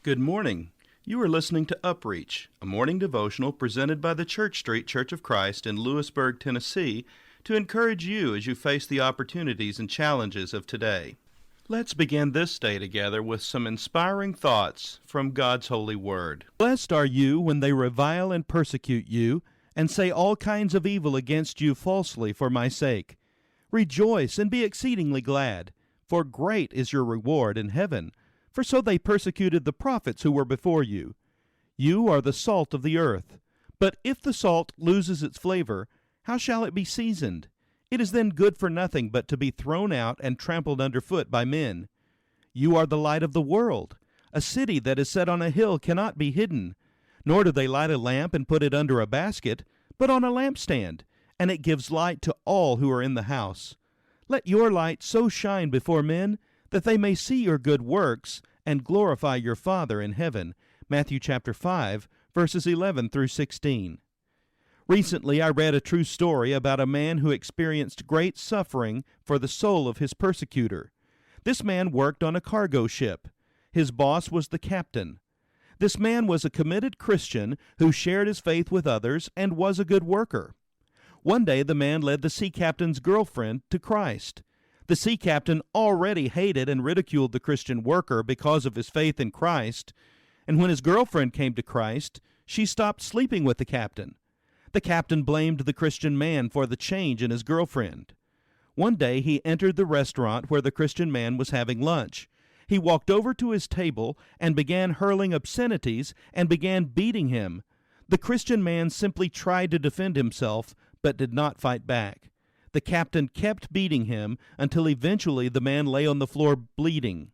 Good morning. You are listening to UpReach, a morning devotional presented by the Church Street Church of Christ in Lewisburg, Tennessee, to encourage you as you face the opportunities and challenges of today. Let's begin this day together with some inspiring thoughts from God's holy word. Blessed are you when they revile and persecute you, and say all kinds of evil against you falsely for my sake. Rejoice and be exceedingly glad, for great is your reward in heaven. For so they persecuted the prophets who were before you. You are the salt of the earth. But if the salt loses its flavor, how shall it be seasoned? It is then good for nothing but to be thrown out and trampled underfoot by men. You are the light of the world. A city that is set on a hill cannot be hidden. Nor do they light a lamp and put it under a basket, but on a lampstand, and it gives light to all who are in the house. Let your light so shine before men that they may see your good works and glorify your Father in heaven. Matthew chapter 5, verses 11 through 16. Recently, I read a true story about a man who experienced great suffering for the soul of his persecutor. This man worked on a cargo ship. His boss was the captain. This man was a committed Christian who shared his faith with others and was a good worker. One day, the man led the sea captain's girlfriend to Christ. The sea captain already hated and ridiculed the Christian worker because of his faith in Christ, and when his girlfriend came to Christ, she stopped sleeping with the captain. The captain blamed the Christian man for the change in his girlfriend. One day he entered the restaurant where the Christian man was having lunch. He walked over to his table and began hurling obscenities and began beating him. The Christian man simply tried to defend himself, but did not fight back. The captain kept beating him until eventually the man lay on the floor bleeding.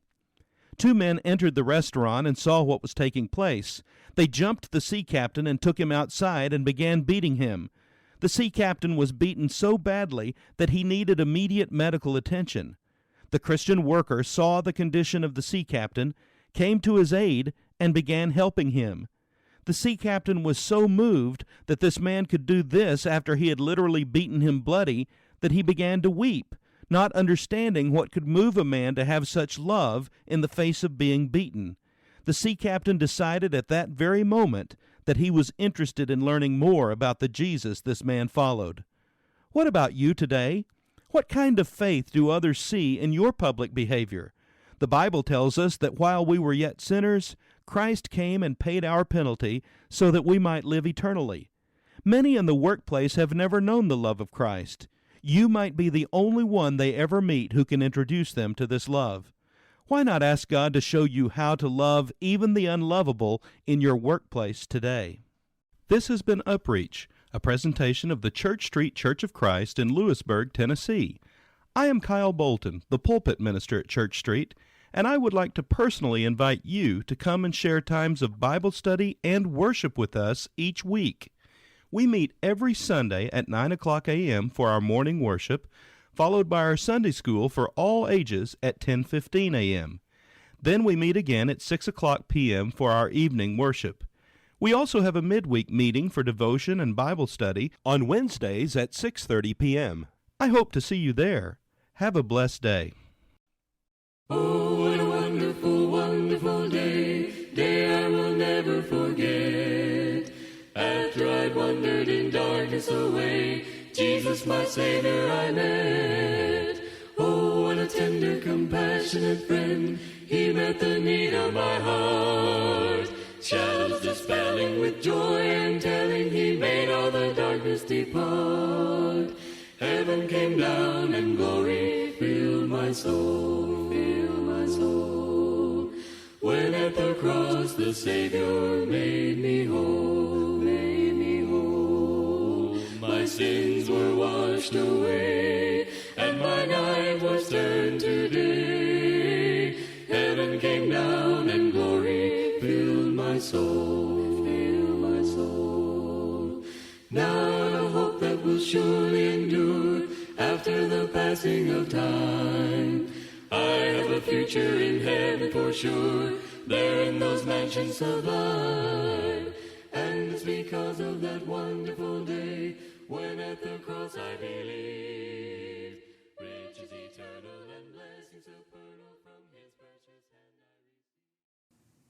Two men entered the restaurant and saw what was taking place. They jumped the sea captain and took him outside and began beating him. The sea captain was beaten so badly that he needed immediate medical attention. The Christian worker saw the condition of the sea captain, came to his aid, and began helping him. The sea captain was so moved that this man could do this after he had literally beaten him bloody that he began to weep, not understanding what could move a man to have such love in the face of being beaten. The sea captain decided at that very moment that he was interested in learning more about the Jesus this man followed. What about you today? What kind of faith do others see in your public behavior? The Bible tells us that while we were yet sinners, Christ came and paid our penalty so that we might live eternally. Many in the workplace have never known the love of Christ. You might be the only one they ever meet who can introduce them to this love. Why not ask God to show you how to love even the unlovable in your workplace today? This has been UpReach, a presentation of the Church Street Church of Christ in Lewisburg, Tennessee. I am Kyle Bolton, the pulpit minister at Church Street, and I would like to personally invite you to come and share times of Bible study and worship with us each week. We meet every Sunday at 9 o'clock a.m. for our morning worship, followed by our Sunday school for all ages at 10:15 a.m. Then we meet again at 6 o'clock p.m. for our evening worship. We also have a midweek meeting for devotion and Bible study on Wednesdays at 6:30 p.m. I hope to see you there. Have a blessed day. Oh, what a wonderful, wonderful day I will never forget. After I'd wandered in darkness away, Jesus my Savior I met. Oh, what a tender, compassionate friend, He met the need of my heart. Shadows dispelling with joy and telling, He made all the darkness depart. Heaven came down and glory filled my soul, filled my soul. When at the cross the Savior made me whole, made me whole. My sins were washed away, and my night was turned to day. Heaven came down and glory filled my soul, filled my soul. Now a hope that will surely endure after the passing of time. I have a future in heaven for sure, there in those mansions sublime. And it's because of that wonderful day, when at the cross I believed, riches eternal and blessings supernal.